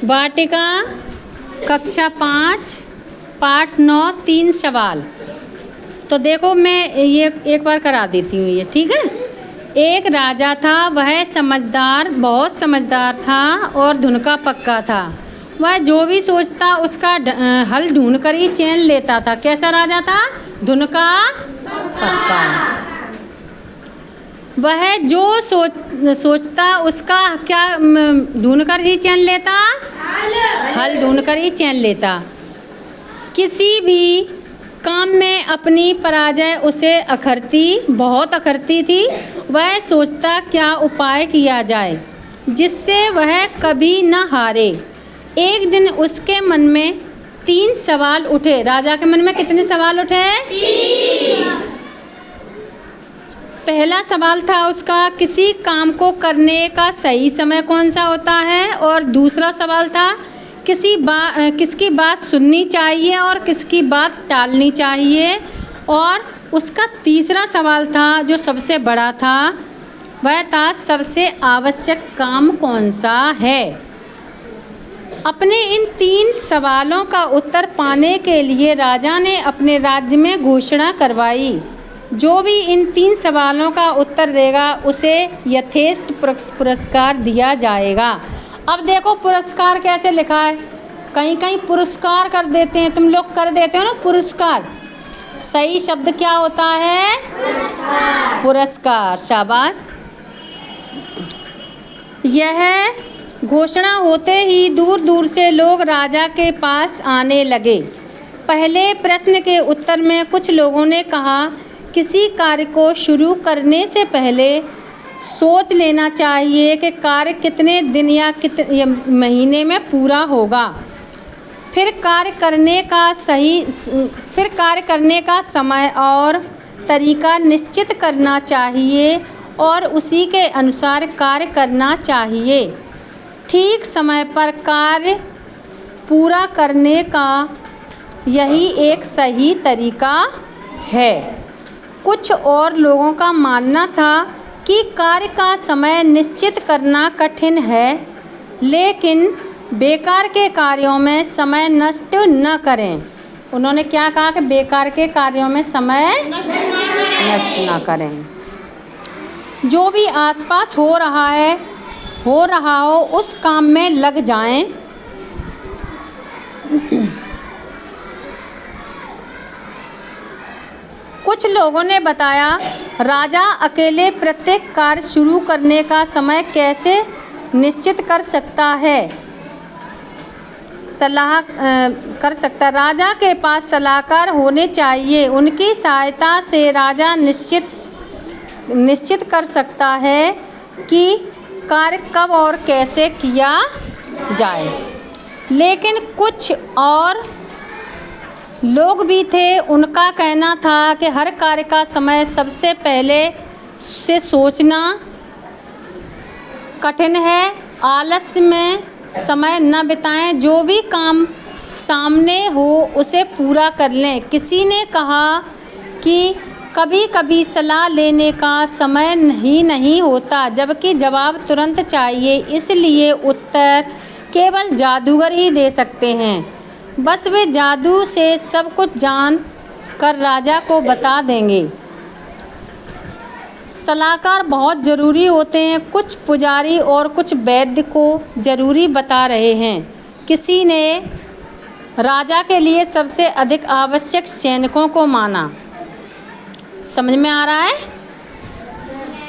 वाटिका कक्षा 5 पाठ 9 3 सवाल। तो देखो मैं ये एक बार करा देती हूँ ये, ठीक है। एक राजा था, वह समझदार, बहुत समझदार था और धुन का पक्का था। वह जो भी सोचता उसका हल ढूंढ कर ही चैन लेता था। कैसा राजा था? धुन का पक्का। वह जो सोचता उसका क्या ढूंढ कर ही चैन लेता? हल ढूंढ कर ही चैन लेता। किसी भी काम में अपनी पराजय उसे बहुत अखरती थी। वह सोचता क्या उपाय किया जाए जिससे वह कभी न हारे। एक दिन उसके मन में 3 सवाल उठे। राजा के मन में कितने सवाल उठे? 3। पहला सवाल था उसका, किसी काम को करने का सही समय कौन सा होता है। और दूसरा सवाल था, किसकी बात सुननी चाहिए और किसकी बात टालनी चाहिए। और उसका तीसरा सवाल था जो सबसे बड़ा था, वह था सबसे आवश्यक काम कौन सा है। अपने इन 3 सवालों का उत्तर पाने के लिए राजा ने अपने राज्य में घोषणा करवाई। जो भी इन 3 सवालों का उत्तर देगा उसे यथेष्ट पुरस्कार दिया जाएगा। अब देखो पुरस्कार कैसे लिखा है। कहीं कहीं पुरस्कार कर देते हैं, तुम लोग कर देते हो ना पुरस्कार। सही शब्द क्या होता है? पुरस्कार। शाबाश। यह घोषणा होते ही दूर दूर से लोग राजा के पास आने लगे। पहले प्रश्न के उत्तर में कुछ लोगों ने कहा, किसी कार्य को शुरू करने से पहले सोच लेना चाहिए कि कार्य कितने दिन या कितने महीने में पूरा होगा। फिर कार्य करने का समय और तरीका निश्चित करना चाहिए और उसी के अनुसार कार्य करना चाहिए। ठीक समय पर कार्य पूरा करने का यही एक सही तरीका है। कुछ और लोगों का मानना था कि कार्य का समय निश्चित करना कठिन है, लेकिन बेकार के कार्यों में समय नष्ट न करें। उन्होंने क्या कहा कि बेकार के कार्यों में समय नष्ट न करें। जो भी आसपास हो रहा हो उस काम में लग जाएं। कुछ लोगों ने बताया, राजा अकेले प्रत्येक कार्य शुरू करने का समय कैसे निश्चित कर सकता है। राजा के पास सलाहकार होने चाहिए। उनकी सहायता से राजा निश्चित कर सकता है कि कार्य कब और कैसे किया जाए। लेकिन कुछ और लोग भी थे, उनका कहना था कि हर कार्य का समय सबसे पहले से सोचना कठिन है। आलस्य में समय न बिताएं, जो भी काम सामने हो उसे पूरा कर लें। किसी ने कहा कि कभी कभी सलाह लेने का समय नहीं होता, जबकि जवाब तुरंत चाहिए। इसलिए उत्तर केवल जादूगर ही दे सकते हैं। बस वे जादू से सब कुछ जान कर राजा को बता देंगे। सलाहकार बहुत ज़रूरी होते हैं। कुछ पुजारी और कुछ वैद्य को ज़रूरी बता रहे हैं। किसी ने राजा के लिए सबसे अधिक आवश्यक सैनिकों को माना। समझ में आ रहा है?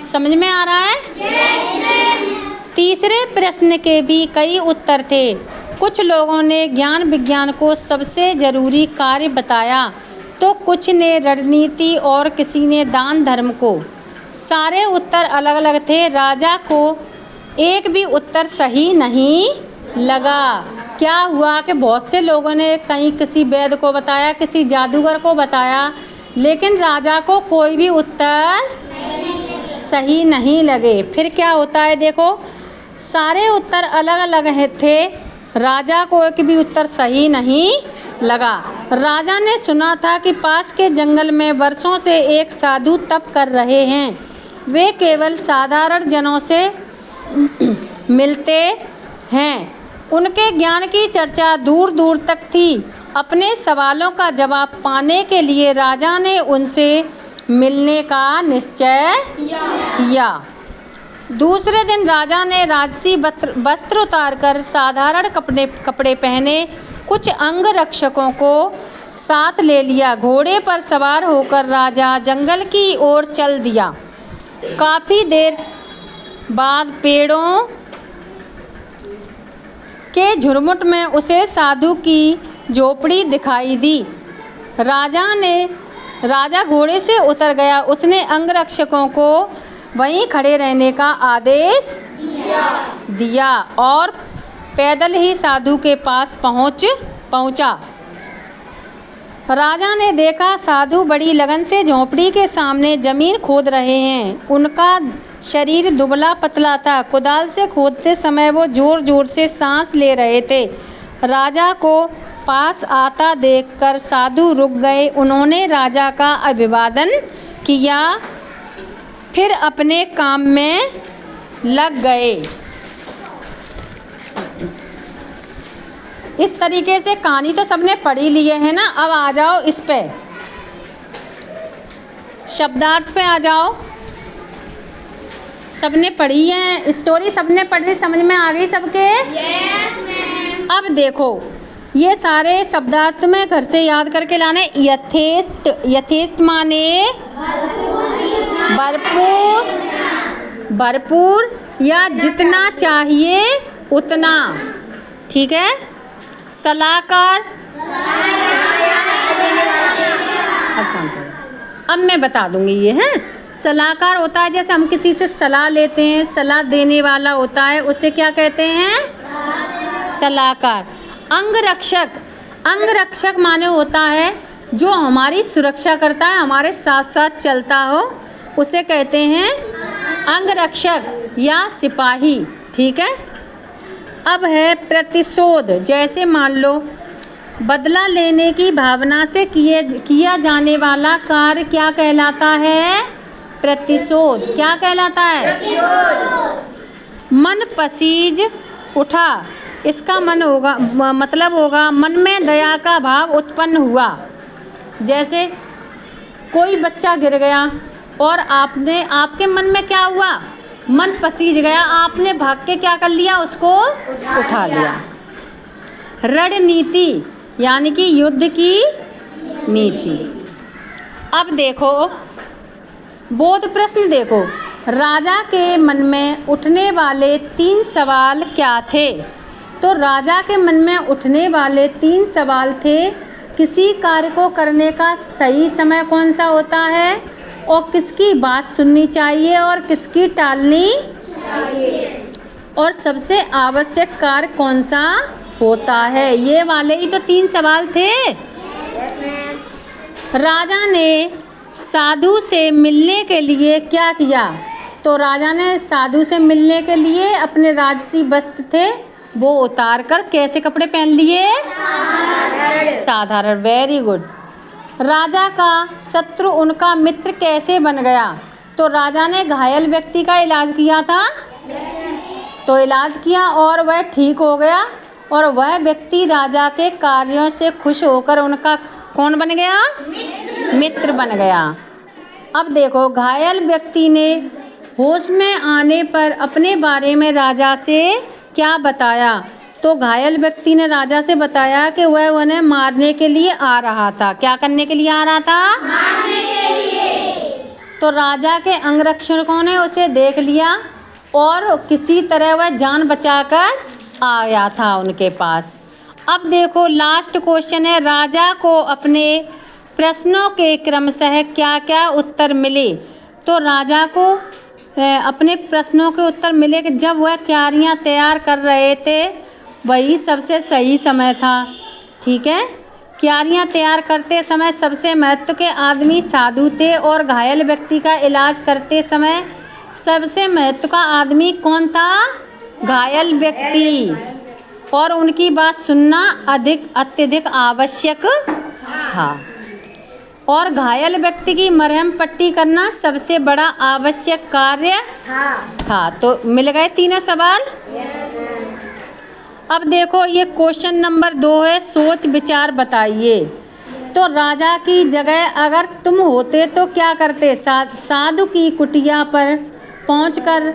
समझ में आ रहा है? तीसरे प्रश्न के भी कई उत्तर थे। कुछ लोगों ने ज्ञान विज्ञान को सबसे ज़रूरी कार्य बताया, तो कुछ ने रणनीति और किसी ने दान धर्म को। सारे उत्तर अलग अलग थे। राजा को एक भी उत्तर सही नहीं लगा। क्या हुआ कि बहुत से लोगों ने कहीं किसी वैद्य को बताया, किसी जादूगर को बताया, लेकिन राजा को कोई भी उत्तर सही नहीं लगे। फिर क्या होता है देखो, सारे उत्तर अलग अलग थे। राजा को एक भी उत्तर सही नहीं लगा। राजा ने सुना था कि पास के जंगल में वर्षों से एक साधु तप कर रहे हैं। वे केवल साधारण जनों से मिलते हैं उनके ज्ञान की चर्चा दूर दूर तक थी। अपने सवालों का जवाब पाने के लिए राजा ने उनसे मिलने का निश्चय किया। दूसरे दिन राजा ने राजसी वस्त्र उतारकर साधारण कपड़े पहने कुछ अंगरक्षकों को साथ ले लिया। घोड़े पर सवार होकर राजा जंगल की ओर चल दिया। काफ़ी देर बाद पेड़ों के झुरमुट में उसे साधु की झोपड़ी दिखाई दी। राजा घोड़े से उतर गया। उसने अंगरक्षकों को वहीं खड़े रहने का आदेश दिया और पैदल ही साधु के पास पहुंचा। राजा ने देखा साधु बड़ी लगन से झोंपड़ी के सामने जमीन खोद रहे हैं। उनका शरीर दुबला पतला था। कुदाल से खोदते समय वो जोर जोर से सांस ले रहे थे। राजा को पास आता देखकर साधु रुक गए। उन्होंने राजा का अभिवादन किया, फिर अपने काम में लग गए। इस तरीके से कहानी तो सबने पढ़ी लिए है ना। अब आ जाओ इस पे, शब्दार्थ पे आ जाओ। सबने पढ़ी है स्टोरी, सबने पढ़ी, समझ में आ गई सबके? Yes ma'am. अब देखो ये सारे शब्दार्थ में घर से याद करके लाने। यथेष्ट माने भरपूर या जितना चाहिए उतना, ठीक है। सलाहकार, अब मैं बता दूंगी ये है। सलाहकार होता है जैसे हम किसी से सलाह लेते हैं, सलाह देने वाला होता है, उसे क्या कहते हैं? सलाहकार। अंगरक्षक माने होता है जो हमारी सुरक्षा करता है, हमारे साथ साथ चलता हो, उसे कहते हैं अंगरक्षक या सिपाही, ठीक है। अब है प्रतिशोध। जैसे मान लो बदला लेने की भावना से किया जाने वाला कार्य क्या कहलाता है? प्रतिशोध। क्या कहलाता है? मन पसीज उठा, इसका मतलब होगा मन में दया का भाव उत्पन्न हुआ। जैसे कोई बच्चा गिर गया और आपके मन में क्या हुआ? मन पसीज गया, आपने भाग के क्या कर लिया? उसको उठा लिया। रणनीति यानी कि युद्ध की नीति। अब देखो बोध प्रश्न देखो। राजा के मन में उठने वाले 3 सवाल क्या थे? तो राजा के मन में उठने वाले 3 सवाल थे। किसी कार्य को करने का सही समय कौन सा होता है, और किसकी बात सुननी चाहिए और किसकी टालनी चाहिए, और सबसे आवश्यक कार्य कौन सा होता है। ये वाले ही तो 3 सवाल थे। राजा ने साधु से मिलने के लिए क्या किया? तो राजा ने साधु से मिलने के लिए अपने राजसी वस्त्र थे वो उतार कर कैसे कपड़े पहन लिए? साधारण। Very good. राजा का शत्रु उनका मित्र कैसे बन गया? तो राजा ने घायल व्यक्ति का इलाज किया था, तो इलाज किया और वह ठीक हो गया, और वह व्यक्ति राजा के कार्यों से खुश होकर उनका कौन बन गया? मित्र बन गया। अब देखो घायल व्यक्ति ने होश में आने पर अपने बारे में राजा से क्या बताया? तो घायल व्यक्ति ने राजा से बताया कि वह उन्हें मारने के लिए आ रहा था। क्या करने के लिए आ रहा था? मारने के लिए। तो राजा के अंगरक्षकों ने उसे देख लिया और किसी तरह वह जान बचाकर आया था उनके पास। अब देखो लास्ट क्वेश्चन है, राजा को अपने प्रश्नों के क्रमशः क्या क्या उत्तर मिले? तो राजा को अपने प्रश्नों के उत्तर मिले कि जब वह क्यारियाँ तैयार कर रहे थे वही सबसे सही समय था, ठीक है। क्यारियाँ तैयार करते समय सबसे महत्व के आदमी साधु थे, और घायल व्यक्ति का इलाज करते समय सबसे महत्व का आदमी कौन था? घायल व्यक्ति, और उनकी बात सुनना अत्यधिक आवश्यक था, और घायल व्यक्ति की मरहम पट्टी करना सबसे बड़ा आवश्यक कार्य था। तो मिल गए तीनों सवाल। अब देखो ये क्वेश्चन नंबर 2 है, सोच विचार बताइए। तो राजा की जगह अगर तुम होते तो क्या करते? साधु की कुटिया पर पहुंचकर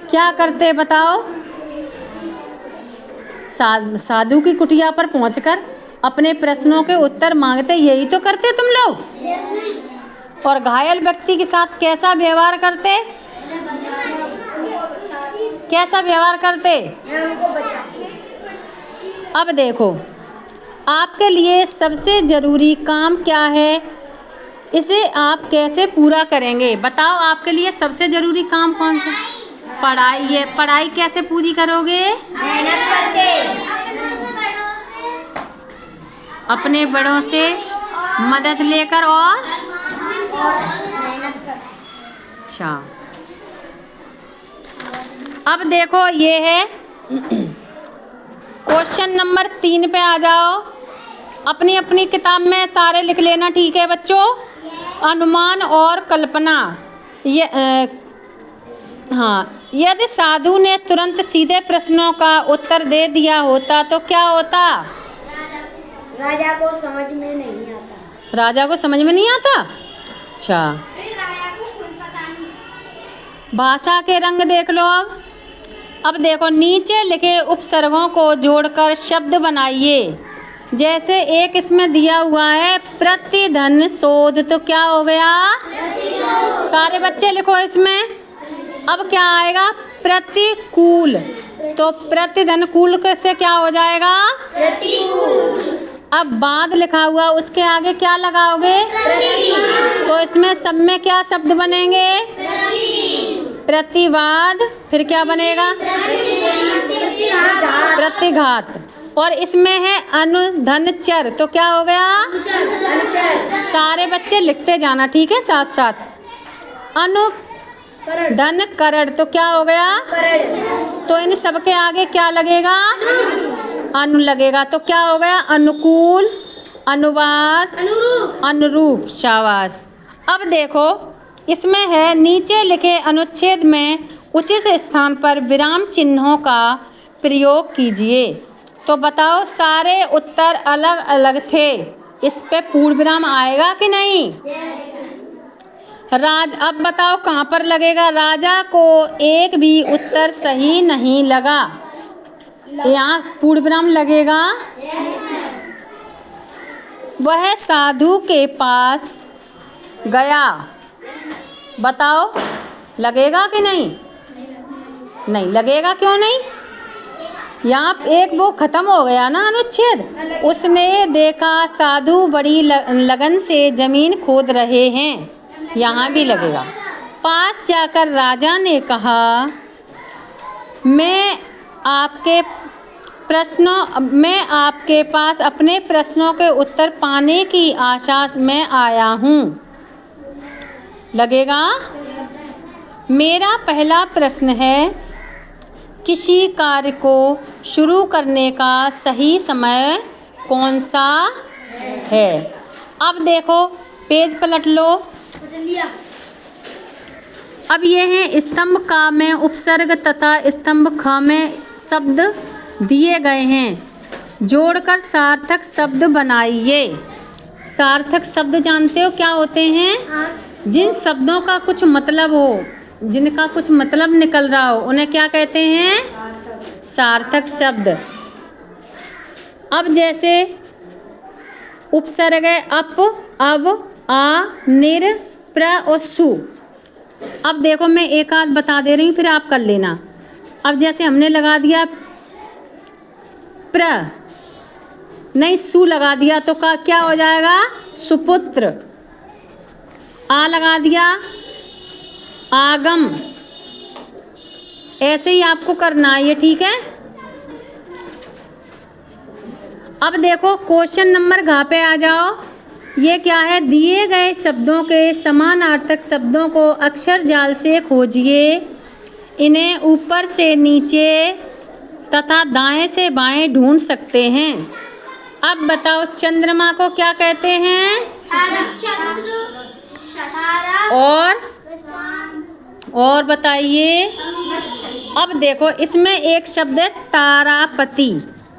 क्या करते बताओ? साधु की कुटिया पर पहुंचकर अपने प्रश्नों के उत्तर मांगते, यही तो करते तुम लोग। और घायल व्यक्ति के साथ कैसा व्यवहार करते? कैसा व्यवहार करते? अब देखो, आपके लिए सबसे ज़रूरी काम क्या है, इसे आप कैसे पूरा करेंगे? बताओ, आपके लिए सबसे ज़रूरी काम कौन सा? पढ़ाई है। पढ़ाई कैसे पूरी करोगे? मेहनत करके, अपने बड़ों से मदद लेकर और मेहनत कर। अच्छा, अब देखो ये है क्वेश्चन नंबर 3 पे आ जाओ। अपनी अपनी किताब में सारे लिख लेना, ठीक है बच्चों? अनुमान और कल्पना। ये हाँ, यदि साधु ने तुरंत सीधे प्रश्नों का उत्तर दे दिया होता तो क्या होता? राजा को समझ में नहीं आता। राजा को समझ में नहीं आता? अच्छा, भाषा के रंग देख लो। अब देखो, नीचे लिखे उपसर्गों को जोड़कर शब्द बनाइए। जैसे एक इसमें दिया हुआ है प्रतिधन शोध, तो क्या हो गया? सारे बच्चे लिखो इसमें। अब क्या आएगा? प्रतिकूल, तो प्रतिधनकूल से क्या हो जाएगा? प्रतिकूल। अब बाद लिखा हुआ, उसके आगे क्या लगाओगे? तो इसमें सब में क्या शब्द बनेंगे? प्रतिवाद, फिर क्या बनेगा? प्रतिघात। और इसमें है अनुधनचर, तो क्या हो गया? सारे बच्चे लिखते जाना, ठीक है, साथ साथ। अनुधनकरण, तो क्या हो गया? तो इन सब के आगे क्या लगेगा? अनु लगेगा, तो क्या हो गया? अनुकूल, अनुवाद, अनुरूप। शाबाश। अब देखो, इसमें है नीचे लिखे अनुच्छेद में उचित स्थान पर विराम चिन्हों का प्रयोग कीजिए। तो बताओ, सारे उत्तर अलग अलग थे, इस पे पूर्ण विराम आएगा कि नहीं? अब बताओ कहाँ पर लगेगा? राजा को एक भी उत्तर सही नहीं लगा, यहाँ पूर्ण विराम लगेगा। वह साधु के पास गया, बताओ लगेगा कि नहीं? नहीं लगेगा, क्यों नहीं? यहाँ एक वो खत्म हो गया ना अनुच्छेद। उसने देखा साधु बड़ी लगन से जमीन खोद रहे हैं, यहाँ भी लगेगा। पास जाकर राजा ने कहा, मैं आपके पास अपने प्रश्नों के उत्तर पाने की आशा में आया हूँ, लगेगा। मेरा पहला प्रश्न है, किसी कार्य को शुरू करने का सही समय कौन सा है? अब देखो, पेज पलट लो। अब ये है स्तंभ का में उपसर्ग तथा स्तंभ ख में शब्द दिए गए हैं, जोड़कर सार्थक शब्द बनाइए। सार्थक शब्द जानते हो क्या होते हैं? जिन शब्दों का कुछ मतलब हो, जिनका कुछ मतलब निकल रहा हो, उन्हें क्या कहते हैं? सार्थक शब्द। अब जैसे उपसर्ग है अप, अब, आ, निर, प्र और सु। अब देखो, मैं एक आध बता दे रही हूँ, फिर आप कर लेना। अब जैसे हमने लगा दिया प्र, नहीं सु लगा दिया, तो क्या हो जाएगा? सुपुत्र। आ लगा दिया, आगम। ऐसे ही आपको करना है ये, ठीक है? अब देखो, क्वेश्चन नंबर घ पे आ जाओ। ये क्या है? दिए गए शब्दों के समानार्थक शब्दों को अक्षर जाल से खोजिए। इन्हें ऊपर से नीचे तथा दाएं से बाएं ढूंढ सकते हैं। अब बताओ, चंद्रमा को क्या कहते हैं? और बताइए। अब देखो इसमें एक शब्द है तारापति।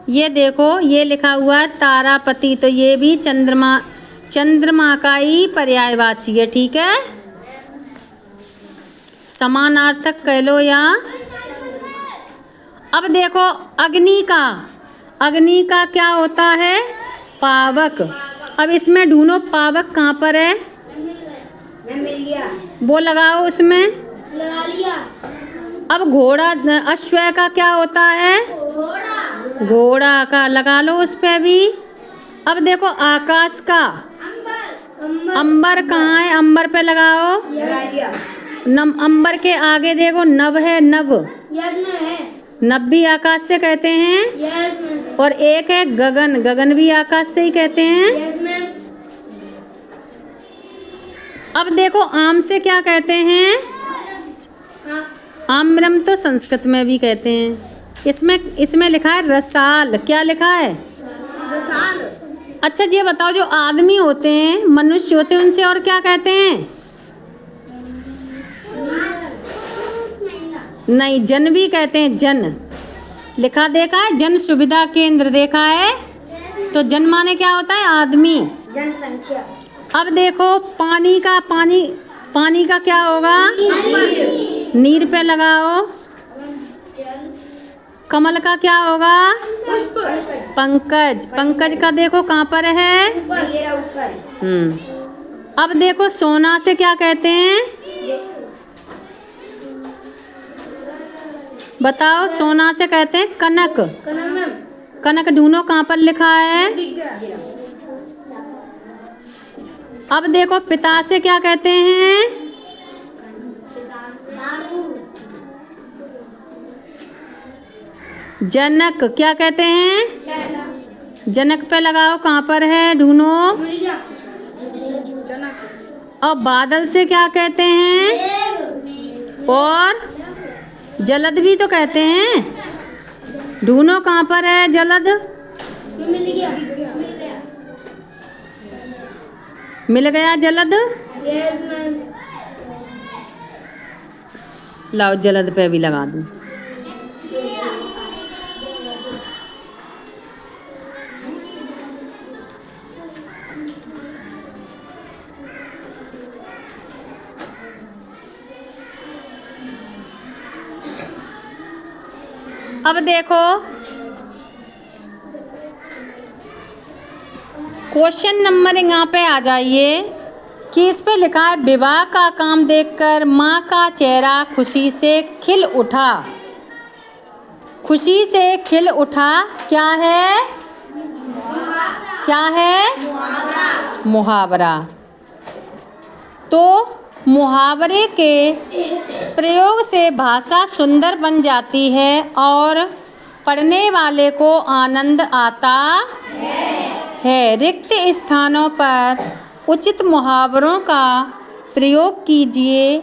ये देखो ये लिखा हुआ है तारापति, तो ये भी चंद्रमा का ही पर्यायवाची है, ठीक है। समानार्थक कह लो या। अब देखो अग्नि का क्या होता है? पावक। अब इसमें ढूंढो पावक कहाँ पर है? मैं मिल गया। वो लगाओ उसमें। लगा लिया। अब घोड़ा अश्व का क्या होता है? घोड़ा का लगा लो उस पे भी। अब देखो आकाश का अंबर कहाँ है? अंबर पे लगाओ। लगा लिया। अंबर के आगे देखो नभ है, नभ। यस में है। नभ भी आकाश से कहते हैं। यस में। और एक है गगन, गगन भी आकाश से ही कहते हैं। यस में। अब देखो आम से क्या कहते हैं? हाँ। आम्रम तो संस्कृत में भी कहते हैं। इसमें लिखा है रसाल। क्या लिखा है? रसाल। अच्छा ये बताओ, जो आदमी होते हैं, मनुष्य होते हैं, उनसे और क्या कहते हैं? नहीं, जन भी कहते हैं। जन लिखा देखा है? जन सुविधा केंद्र देखा है? तो जन माने क्या होता है? आदमी। जनसंख्या। अब देखो पानी का क्या होगा? नीर पे लगाओ। कमल का क्या होगा? पुष्प। पंकज। पंकज का देखो कहाँ पर है? ऊपर। अब देखो सोना से क्या कहते हैं? बताओ, सोना से कहते हैं कनक। कनक ढूंढो कहाँ पर लिखा है? अब देखो पिता से क्या कहते हैं? जनक। क्या कहते हैं? जनक पे लगाओ कहाँ पर है? ढूंढो। और बादल से क्या कहते हैं? और जलद भी तो कहते हैं। ढूंढो कहाँ पर है जलद? मिल गया जलद। लाओ जलद पे भी लगा दूं। अब देखो क्वेश्चन नंबर यहाँ पे आ जाइए कि इस पे लिखा है विवाह का काम देखकर माँ का चेहरा खुशी से खिल उठा। खुशी से खिल उठा क्या है? क्या है? मुहावरा। तो मुहावरे के प्रयोग से भाषा सुंदर बन जाती है और पढ़ने वाले को आनंद आता है। रिक्त स्थानों पर उचित मुहावरों का प्रयोग कीजिए।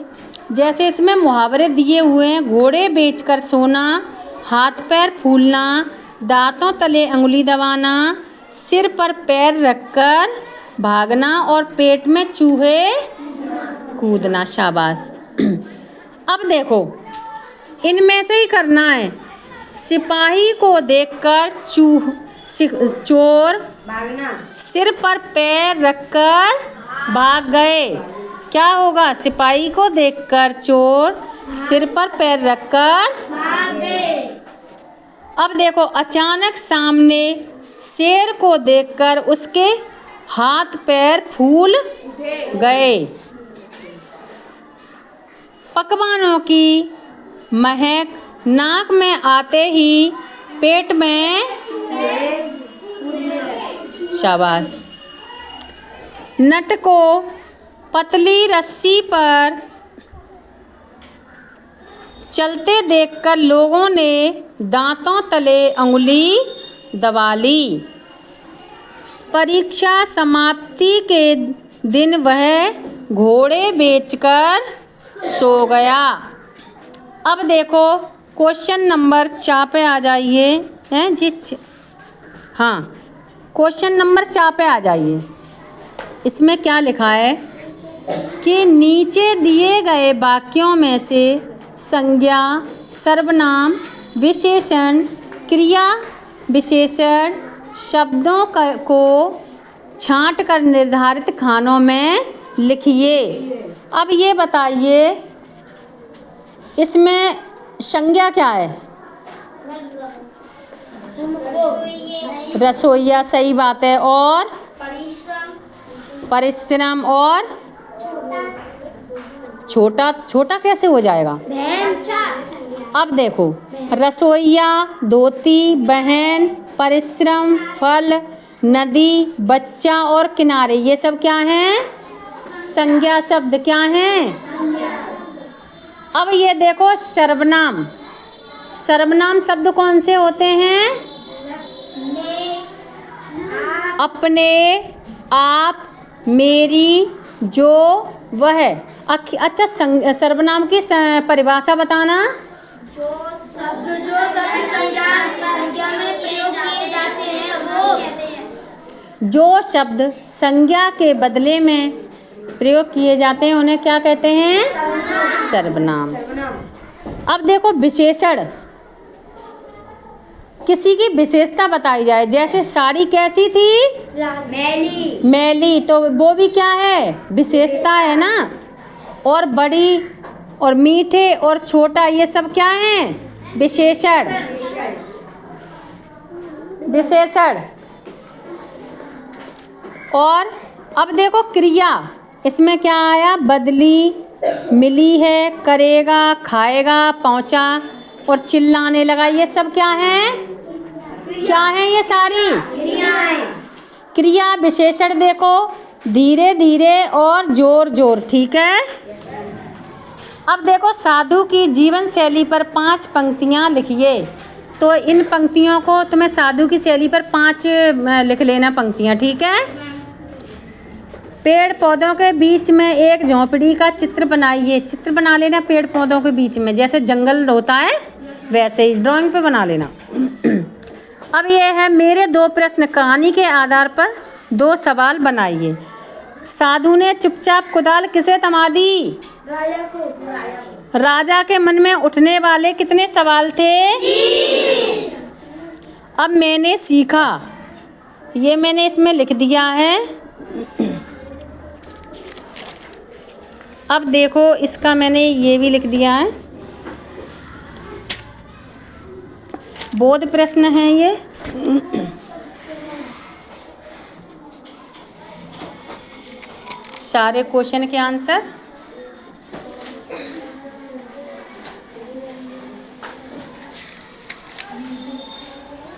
जैसे इसमें मुहावरे दिए हुए हैं, घोड़े बेचकर सोना, हाथ पैर फूलना, दांतों तले अंगुली दबाना, सिर पर पैर रखकर भागना और पेट में चूहे कूदना। शाबाश। अब देखो इनमें से ही करना है। सिपाही को देखकर चोर भागना। सिर पर पैर रखकर भाग गए। क्या होगा? सिपाही को देखकर चोर सिर पर पैर रखकर भाग गए। अब देखो अचानक सामने शेर को देखकर उसके हाथ पैर फूल गए। पकवानों की महक नाक में आते ही पेट में। शाबाश। नट को पतली रस्सी पर चलते देखकर लोगों ने दांतों तले अंगुली दबा ली। परीक्षा समाप्ति के दिन वह घोड़े बेचकर सो गया। अब देखो क्वेश्चन नंबर 4 पे आ जाइए। हैं जी? हाँ, क्वेश्चन नंबर 4 पे आ जाइए। इसमें क्या लिखा है कि नीचे दिए गए वाक्यों में से संज्ञा सर्वनाम, विशेषण, क्रिया विशेषण शब्दों को छांट कर निर्धारित खानों में लिखिए। अब ये बताइए इसमें संज्ञा क्या है? रसोइया, सही बात है। और परिश्रम और छोटा, छोटा कैसे हो जाएगा? अब देखो, रसोइया, धोती, बहन, परिश्रम, फल, नदी, बच्चा और किनारे, ये सब क्या हैं? संज्ञा शब्द। क्या हैं? अब ये देखो सर्वनाम। सर्वनाम शब्द कौन से होते हैं? अपने, आप, मेरी, जो, वह। अच्छा, सर्वनाम की परिभाषा बताना। जो शब्द संज्ञा में प्रयोग किए जाते हैं वो कहते हैं। जो शब्द संज्ञा के बदले में प्रयोग किए जाते हैं उन्हें क्या कहते हैं? सर्वनाम। अब देखो विशेषण, किसी की विशेषता बताई जाए। जैसे साड़ी कैसी थी? मैली। मैली, तो वो भी क्या है? विशेषता है ना। और बड़ी और मीठे और छोटा, ये सब क्या हैं? विशेषण। विशेषण। और अब देखो क्रिया, इसमें क्या आया? बदली, मिली है, करेगा, खाएगा, पहुंचा और चिल्लाने लगा। ये सब क्या है? क्या है ये सारी? क्रिया विशेषण। देखो, धीरे धीरे और जोर जोर। ठीक है। अब देखो साधु की जीवन शैली पर 5 पंक्तियाँ लिखिए। तो इन पंक्तियों को तुम्हें साधु की शैली पर 5 लिख लेना पंक्तियाँ। ठीक है। पेड़ पौधों के बीच में एक झोंपड़ी का चित्र बनाइए। चित्र बना लेना पेड़ पौधों के बीच में, जैसे जंगल होता है वैसे ही ड्राइंग पे बना लेना। अब ये है मेरे 2 प्रश्न। कहानी के आधार पर 2 सवाल बनाइए। साधु ने चुपचाप कुदाल किसे थमा दी? राजा को। राजा के मन में उठने वाले कितने सवाल थे? 3। अब मैंने सीखा, ये मैंने इसमें लिख दिया है। अब देखो इसका मैंने ये भी लिख दिया है। बोध प्रश्न है ये। सारे क्वेश्चन के आंसर